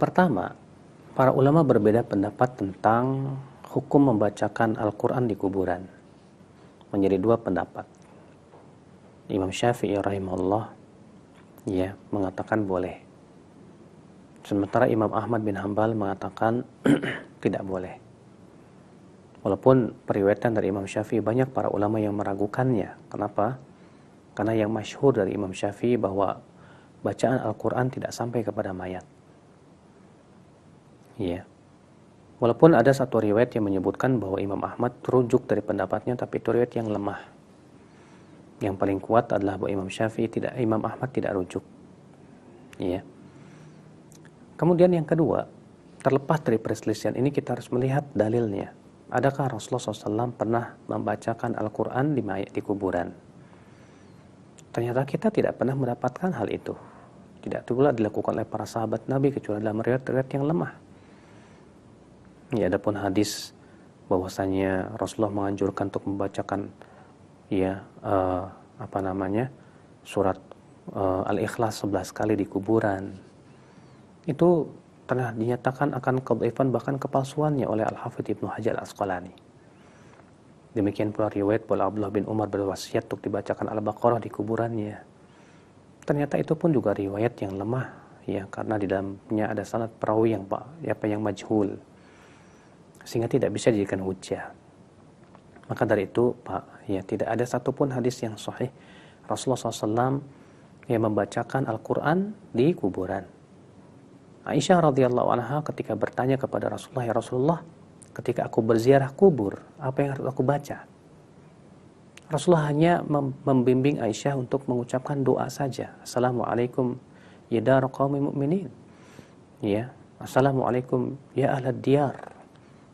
Pertama, para ulama berbeda pendapat tentang hukum membacakan Al-Quran di kuburan. Menjadi dua pendapat. Imam Syafi'i rahimahullah mengatakan boleh. Sementara Imam Ahmad bin Hanbal mengatakan tidak boleh. Walaupun periwayatan dari Imam Syafi'i banyak para ulama yang meragukannya. Kenapa? Karena yang masyhur dari Imam Syafi'i bahwa bacaan Al-Quran tidak sampai kepada mayat. Walaupun ada satu riwayat yang menyebutkan bahwa Imam Ahmad terujuk dari pendapatnya, tapi itu riwayat yang lemah. Yang paling kuat adalah bahwa Imam Ahmad tidak rujuk. Kemudian yang kedua, terlepas dari perselisihan ini kita harus melihat dalilnya. Adakah Rasulullah SAW pernah membacakan Al-Quran di kuburan? Ternyata kita tidak pernah mendapatkan hal itu. Tidak pula dilakukan oleh para sahabat Nabi kecuali dalam riwayat-riwayat yang lemah. Adapun hadis bahwasanya Rasulullah menganjurkan untuk membacakan surat Al-Ikhlas 11 kali di kuburan, itu telah dinyatakan akan kedhaifan bahkan kepalsuannya oleh Al-Hafidz Ibnu Hajar Al-Asqalani. Demikian pula riwayat bahwa Abdullah bin Umar berwasiat untuk dibacakan Al-Baqarah di kuburannya. Ternyata itu pun juga riwayat yang lemah, karena di dalamnya ada sanad perawi yang majhul, sehingga tidak bisa dijadikan hujjah. Maka dari itu tidak ada satupun hadis yang sahih Rasulullah SAW yang membacakan Al-Quran di kuburan. Aisyah radhiyallahu anha ketika bertanya kepada Rasulullah, ya Rasulullah, ketika aku berziarah kubur, apa yang harus aku baca? Rasulullah hanya membimbing Aisyah untuk mengucapkan doa saja. Assalamualaikum ya dar qaumil mu'minin. Assalamualaikum ya ahlad diyar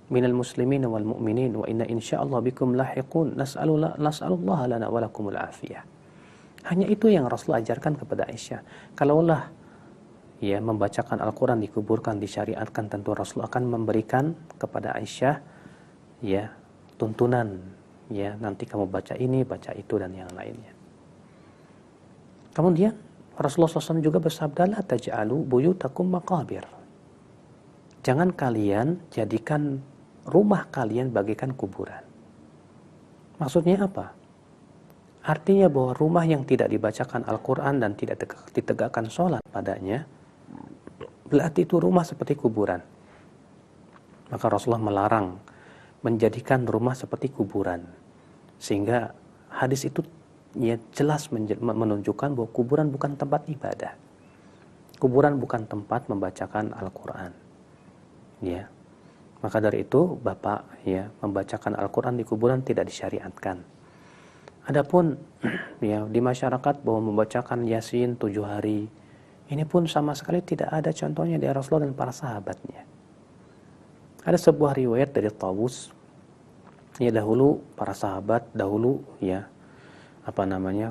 minal muslimin wal mu'minin wa inna insyaallah bikum lahiqun nas'alullah lana wa lakumul afiyah. Hanya itu yang Rasul ajarkan kepada Aisyah. Kalaulah membacakan Al-Quran dikuburkan, disyariatkan, tentu Rasul akan memberikan kepada Aisyah tuntunan, nanti kamu baca ini, baca itu, dan yang lainnya. Kemudian Rasulullah SAW juga bersabda, la taj'alu buyutakum maqabir. Jangan kalian jadikan rumah kalian bagaikan kuburan. Maksudnya apa? Artinya bahwa rumah yang tidak dibacakan Al-Quran dan tidak ditegakkan sholat padanya, berarti itu rumah seperti kuburan. Maka Rasulullah melarang menjadikan rumah seperti kuburan. Sehingga hadis itu jelas menunjukkan bahwa kuburan bukan tempat ibadah. Kuburan bukan tempat membacakan Al-Quran. Maka dari itu Bapak membacakan Al-Quran di kuburan tidak disyariatkan. Adapun di masyarakat bahwa membacakan Yasin 7 hari, ini pun sama sekali tidak ada contohnya dari Rasulullah dan para sahabatnya. Ada sebuah riwayat dari Tawus, dahulu para sahabat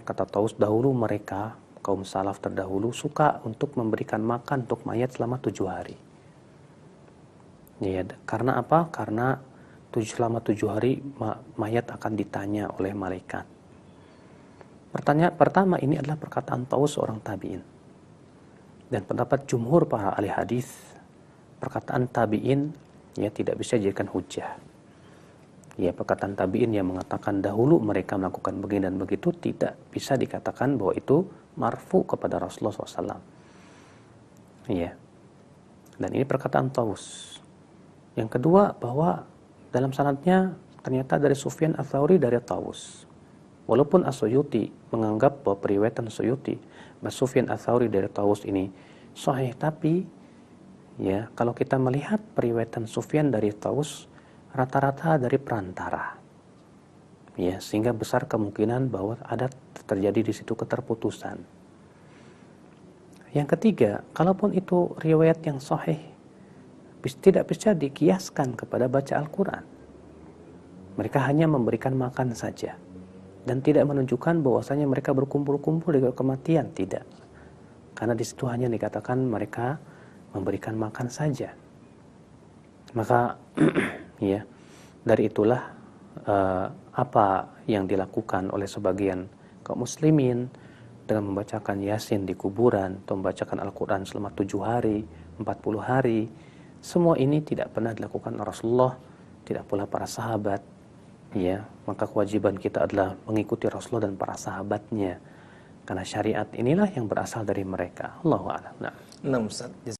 kata Tawus, dahulu mereka kaum salaf terdahulu suka untuk memberikan makan untuk mayat selama 7 hari. Karena apa? Karena selama 7 hari mayat akan ditanya oleh malaikat. Pertanyaan pertama ini adalah perkataan Tawus seorang tabi'in. Dan pendapat jumhur para ahli hadis, perkataan tabi'in tidak bisa dijadikan hujjah. Perkataan tabi'in yang mengatakan dahulu mereka melakukan begini dan begitu tidak bisa dikatakan bahwa itu marfu kepada Rasulullah SAW. Dan ini perkataan Tawus. Yang kedua, bahwa dalam sanadnya ternyata dari Sufyan Ats-Tsauri dari Tawus. Walaupun As-Suyuti menganggap bahwa periwayatan Suyuti Sufyan Ats-Tsauri dari Tawus ini sahih, tapi kalau kita melihat periwayatan Sufyan dari Tawus rata-rata dari perantara, sehingga besar kemungkinan bahwa ada terjadi di situ keterputusan. Yang ketiga, kalaupun itu riwayat yang sahih, tidak bisa dikiaskan kepada baca Al-Quran. Mereka hanya memberikan makan saja dan tidak menunjukkan bahwasanya mereka berkumpul-kumpul di kematian, tidak. Karena di situ hanya dikatakan mereka memberikan makan saja. Maka dari itulah apa yang dilakukan oleh sebagian kaum muslimin dengan membacakan Yasin di kuburan atau membacakan Al-Quran selama 7 hari, 40 hari. Semua ini tidak pernah dilakukan Rasulullah, tidak pula para sahabat. Ya, maka kewajiban kita adalah mengikuti Rasulullah dan para sahabatnya. Karena syariat inilah yang berasal dari mereka. Allahu a'lam. Nah, Ustaz.